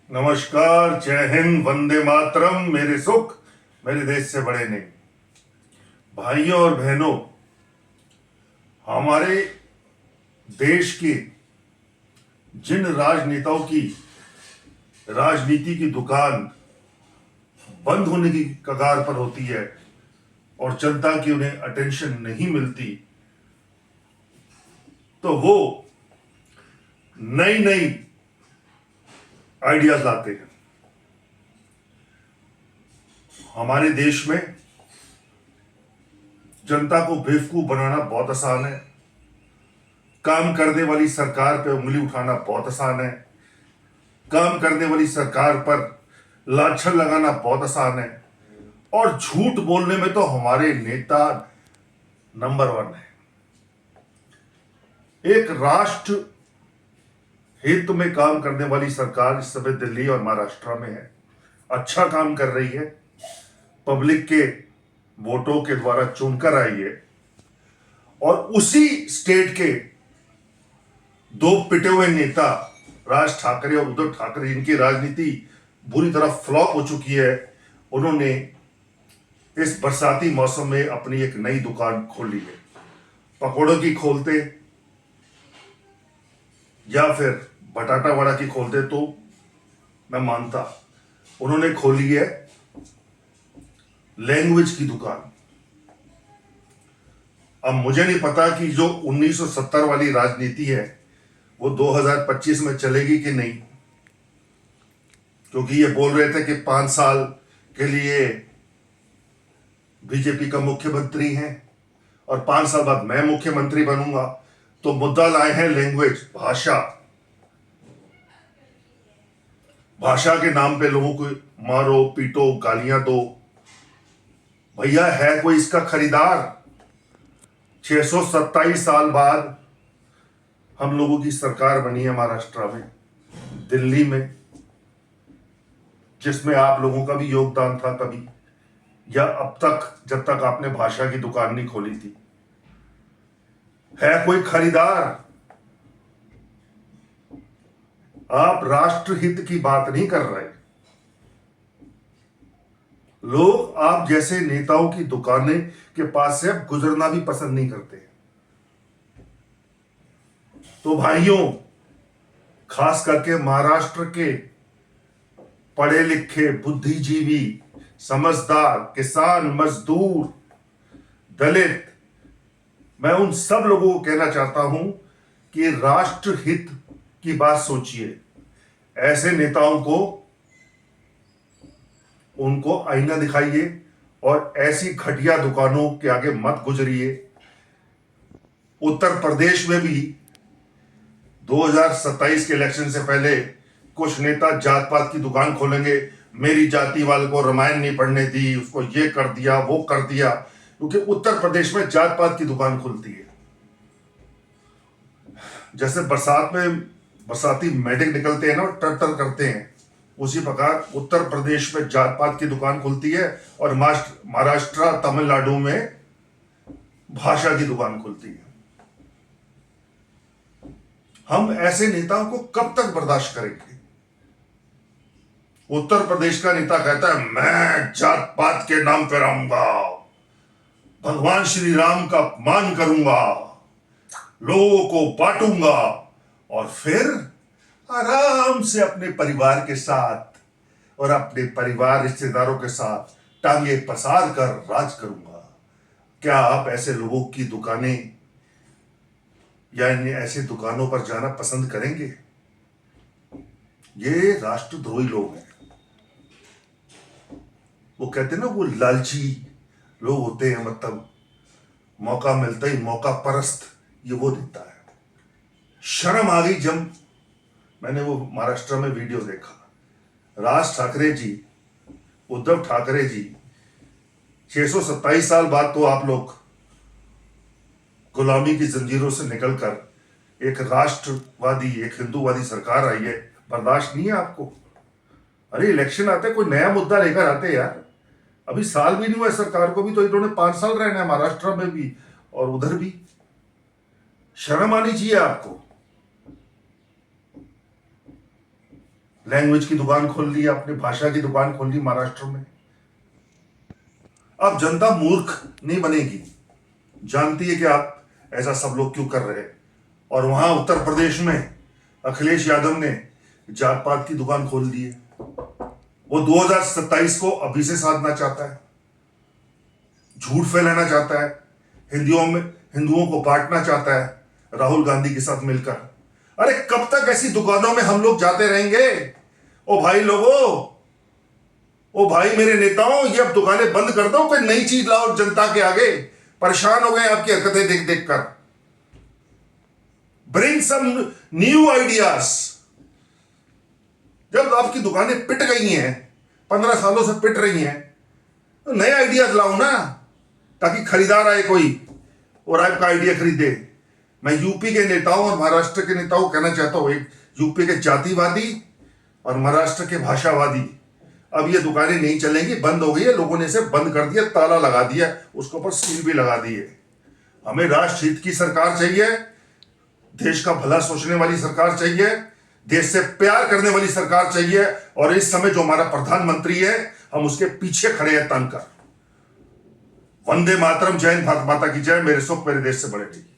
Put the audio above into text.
नमस्कार, जय हिंद, वंदे मातरम। मेरे सुख मेरे देश से बड़े नहीं। भाइयों और बहनों, हमारे देश के जिन राजनेताओं की राजनीति की दुकान बंद होने की कगार पर होती है और जनता की उन्हें अटेंशन नहीं मिलती, तो वो नई नई आइडियाज लाते हैं। हमारे देश में जनता को बेवकूफ बनाना बहुत आसान है। काम करने वाली सरकार पे उंगली उठाना बहुत आसान है। काम करने वाली सरकार पर लाछन लगाना बहुत आसान है। और झूठ बोलने में तो हमारे नेता नंबर वन है। एक राष्ट्र हित में काम करने वाली सरकार इस समय दिल्ली और महाराष्ट्र में है। अच्छा काम कर रही है। पब्लिक के वोटों के द्वारा चुनकर आई है। और उसी स्टेट के दो पिटे हुए नेता राज ठाकरे और उद्धव ठाकरे, जिनकी राजनीति बुरी तरह फ्लॉप हो चुकी है, उन्होंने इस बरसाती मौसम में अपनी एक नई दुकान खोली है। पकौड़ों की खोलते या फिर बटाटा वड़ा की खोलते तो मैं मानता। उन्होंने खोली है लैंग्वेज की दुकान। अब मुझे नहीं पता कि जो 1970 वाली राजनीति है वो 2025 में चलेगी कि नहीं, क्योंकि ये बोल रहे थे कि 5 साल के लिए बीजेपी का मुख्यमंत्री हैं और 5 साल बाद मैं मुख्यमंत्री बनूंगा। तो मुद्दा लाए हैं लैंग्वेज, भाषा। भाषा के नाम पे लोगों को मारो, पीटो, गालियां दो। भैया, है कोई इसका खरीदार? 627 साल बाद हम लोगों की सरकार बनी है महाराष्ट्र में, दिल्ली में, जिसमें आप लोगों का भी योगदान था कभी, या अब तक जब तक आपने भाषा की दुकान नहीं खोली थी। है कोई खरीदार? आप राष्ट्रहित की बात नहीं कर रहे। लोग आप जैसे नेताओं की दुकानें के पास से अब गुजरना भी पसंद नहीं करते। तो भाइयों, खास करके महाराष्ट्र के पढ़े लिखे, बुद्धिजीवी, समझदार, किसान, मजदूर, दलित, मैं उन सब लोगों को कहना चाहता हूं कि राष्ट्रहित की बात सोचिए। ऐसे नेताओं को उनको आईना दिखाइए और ऐसी घटिया दुकानों के आगे मत गुजरिए। उत्तर प्रदेश में भी 2027 के इलेक्शन से पहले कुछ नेता जात पात की दुकान खोलेंगे। मेरी जाति वाले को रामायण नहीं पढ़ने दी, उसको ये कर दिया, वो कर दिया, क्योंकि उत्तर प्रदेश में जात पात की दुकान खुलती है। जैसे बरसात में बरसाती मेढक निकलते हैं ना, टर टर करते हैं, उसी प्रकार उत्तर प्रदेश में जात पात की दुकान खुलती है और महाराष्ट्र, तमिलनाडु में भाषा की दुकान खुलती है। हम ऐसे नेताओं को कब तक बर्दाश्त करेंगे? उत्तर प्रदेश का नेता कहता है मैं जात पात के नाम पर आऊंगा, भगवान श्री राम का अपमान करूंगा, लोगों को बांटूंगा और फिर आराम से अपने परिवार के साथ और अपने परिवार रिश्तेदारों के साथ टांगे पसार कर राज करूंगा। क्या आप ऐसे लोगों की दुकानें या इन ऐसे दुकानों पर जाना पसंद करेंगे? ये राष्ट्रद्रोही लोग हैं। वो कहते हैं ना, वो लालची लोग होते हैं, मतलब मौका मिलता ही मौका परस्त, ये वो दिखता है। शर्म आ गई जब मैंने वो महाराष्ट्र में वीडियो देखा। राज ठाकरे जी, उद्धव ठाकरे जी, 627 साल बाद तो आप लोग गुलामी की जंजीरों से निकलकर एक राष्ट्रवादी, एक हिंदूवादी सरकार आई है। बर्दाश्त नहीं है आपको? अरे इलेक्शन आते कोई नया मुद्दा लेकर आते यार। अभी साल भी नहीं हुआ सरकार को भी, तो इन्होंने 5 साल रहना है महाराष्ट्र में भी और उधर भी। शर्म आनी चाहिए आपको। लैंग्वेज की दुकान खोल ली, आपने भाषा की दुकान खोल ली महाराष्ट्र में। अब जनता मूर्ख नहीं बनेगी, जानती है कि आप ऐसा सब लोग क्यों कर रहे हैं। और वहां उत्तर प्रदेश में अखिलेश यादव ने जात पात की दुकान खोल दी है। वो 2027 को अभी से साधना चाहता है, झूठ फैलाना चाहता है, हिंदुओं को बांटना चाहता है राहुल गांधी के साथ मिलकर। अरे कब तक ऐसी दुकानों में हम लोग जाते रहेंगे? ओ भाई लोगों, ओ भाई मेरे नेताओं, ये अब दुकानें बंद कर दो, कोई नई चीज लाओ जनता के आगे। परेशान हो गए आपकी हरकतें देख देख कर। Bring some new ideas. जब आपकी दुकानें पिट गई हैं, 15 सालों से पिट रही हैं, तो नए आइडियाज लाओ ना, ताकि खरीदार आए कोई और आपका आइडिया खरीदे। मैं यूपी के नेताओं और महाराष्ट्र के नेताओं को कहना चाहता हूं, एक यूपी के जातिवादी और महाराष्ट्र के भाषावादी, अब ये दुकानें नहीं चलेंगी, बंद हो गई है, लोगों ने इसे बंद कर दिया, ताला लगा दिया, उसके ऊपर सील भी लगा दी है। हमें राष्ट्र हित की सरकार चाहिए, देश का भला सोचने वाली सरकार चाहिए, देश से प्यार करने वाली सरकार चाहिए। और इस समय जो हमारा प्रधानमंत्री है, हम उसके पीछे खड़े हैं तन कर। वंदे मातरम, जय हिंद, भारत माता की जय। मेरे सुख मेरे देश से बड़े रहिए।